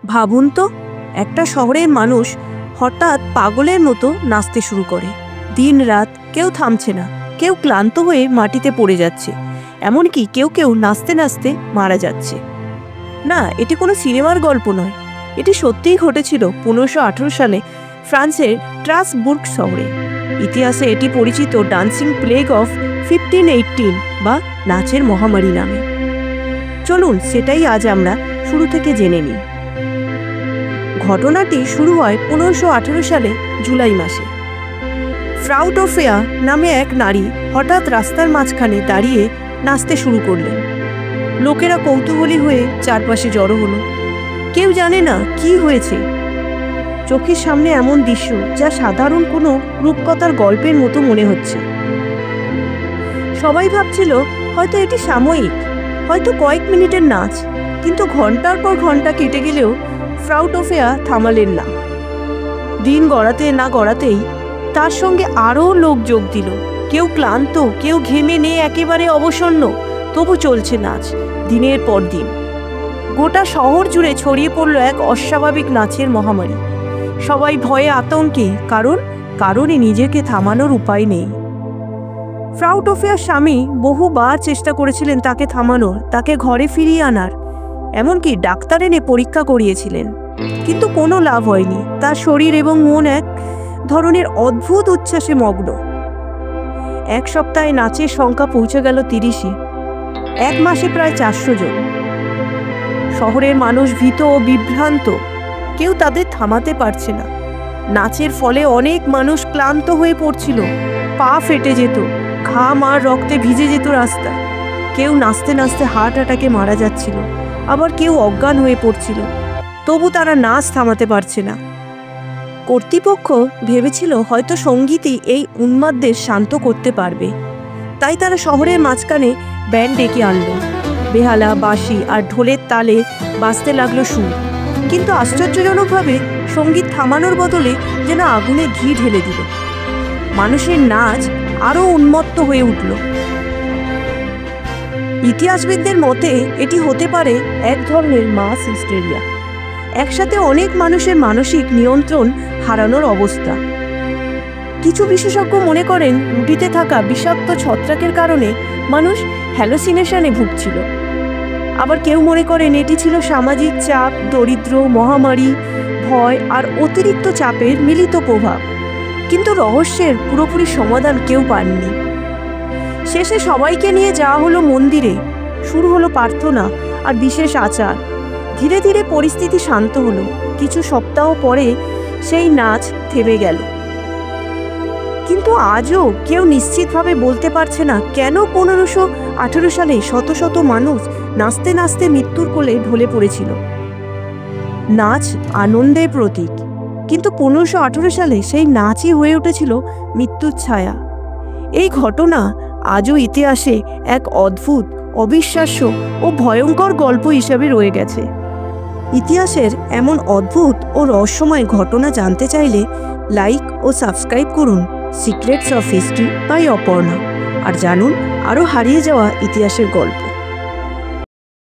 ভাবুন তো, একটা শহরের মানুষ হঠাৎ পাগলের মতো নাচতে শুরু করে। দিন রাত কেউ থামছে না, কেউ ক্লান্ত হয়ে মাটিতে পড়ে যাচ্ছে, এমনকি কেউ কেউ নাচতে নাচতে মারা যাচ্ছে। না, এটি কোনো সিনেমার গল্প নয়, এটি সত্যিই ঘটেছিল 1518 সালে ফ্রান্সের স্ট্রাসবুর্গ শহরে। ইতিহাসে এটি পরিচিত ডান্সিং প্লেগ অফ 1518 বা নাচের মহামারী নামে। চলুন সেটাই আজ আমরা শুরু থেকে জেনে নিই। ঘটনাটি শুরু হয় 1518 সালে জুলাই মাসে। ফ্রাউ টোফেয়া নামে এক নারী হঠাৎ রাস্তার মাঝখানে দাঁড়িয়ে নাচতে শুরু করলেন। লোকেরা কৌতূহলী হয়ে চারপাশে জড়ো হলো। কেউ জানে না কি হয়েছে। চোখের সামনে এমন দৃশ্য যা সাধারণ কোনো রূপকথার গল্পের মতো মনে হচ্ছে। সবাই ভাবছিল হয়তো এটি সাময়িক, হয়তো কয়েক মিনিটের নাচ। কিন্তু ঘন্টার পর ঘন্টা কেটে গেলেও ফ্রাউ টোফেয়া থামালেন না। দিন গড়াতে না গড়াতেই তার সঙ্গে আরও লোক যোগ দিল। কেউ ক্লান্ত, কেউ ঘেমে নিয়ে একেবারে অবসন্ন, তবু চলছে নাচ দিনের পর দিন। গোটা শহর জুড়ে ছড়িয়ে পড়ল এক অস্বাভাবিক নাচের মহামারী। সবাই ভয়ে আতঙ্কে, কারণে নিজেকে থামানোর উপায় নেই। ফ্রাউ টোফেয়ার স্বামী বহুবার চেষ্টা করেছিলেন তাকে থামানোর, তাকে ঘরে ফিরিয়ে আনার, এমনকি ডাক্তার এনে পরীক্ষা করিয়েছিলেন, কিন্তু কোনো লাভ হয়নি। তার শরীর এবং মন এক ধরনের অদ্ভুত উচ্ছ্বাসে মগ্ন। এক সপ্তাহে নাচের সংখ্যা পৌঁছে গেল 30-এ। এক মাসে প্রায় 400 জন। শহরের মানুষ ভীত ও বিভ্রান্ত, কেউ তাদের থামাতে পারছে না। নাচের ফলে অনেক মানুষ ক্লান্ত হয়ে পড়ছিল, পা ফেটে যেত, ঘাম আর রক্তে ভিজে যেত রাস্তা। কেউ নাচতে নাচতে হার্ট অ্যাটাকে মারা যাচ্ছিল, আবার কেউ অজ্ঞান হয়ে পড়ছিল। তবু তারা নাচ থামাতে পারছে না। কর্তৃপক্ষ ভেবেছিল হয়তো সঙ্গীতই এই উন্মাদদের শান্ত করতে পারবে, তাই তারা শহরের মাঝখানে ব্যান্ড ডেকে আনলো। বেহালা, বাঁশি আর ঢোলের তালে বাজতে লাগলো সুর। কিন্তু আশ্চর্যজনকভাবে সঙ্গীত থামানোর বদলে যেন আগুনে ঘি ঢেলে দিল। মানুষের নাচ আরও উন্মত্ত হয়ে উঠল। ইতিহাসবিদদের মতে এটি হতে পারে এক ধরনের মাস হিস্টেরিয়া, একসাথে অনেক মানুষের মানসিক নিয়ন্ত্রণ হারানোর অবস্থা। কিছু বিশেষজ্ঞ মনে করেন রুটিতে থাকা বিষাক্ত ছত্রাকের কারণে মানুষ হ্যালোসিনেশনে ভুগছিল। আবার কেউ মনে করেন এটি ছিল সামাজিক চাপ, দরিদ্র, মহামারী, ভয় আর অতিরিক্ত চাপের মিলিত প্রভাব। কিন্তু রহস্যের পুরোপুরি সমাধান কেউ পাননি। শেষে সবাইকে নিয়ে যাওয়া হলো মন্দিরে। শুরু হলো প্রার্থনা আর বিশেষ আচার। ধীরে ধীরে পরিস্থিতি শান্ত হলো। কিছু সপ্তাহ পরে সেই নাচ থেমে গেল। কিন্তু আজও কেউ নিশ্চিতভাবে বলতে পারছে না কেন 1518 সালে শত শত মানুষ নাচতে নাচতে মৃত্যুর কোলে ঢলে পড়েছিল। নাচ আনন্দের প্রতীক, কিন্তু 1518 সালে সেই নাচই হয়ে উঠেছিল মৃত্যুর ছায়া। এই ঘটনা আজও ইতিহাসে এক অদ্ভুত, অবিশ্বাস্য ও ভয়ঙ্কর গল্প হিসাবে রয়ে গেছে। ইতিহাসের এমন অদ্ভুত ও রহস্যময় ঘটনা জানতে চাইলে লাইক ও সাবস্ক্রাইব করুন secrets of history by Aparna, আর জানুন আরও হারিয়ে যাওয়া ইতিহাসের গল্প।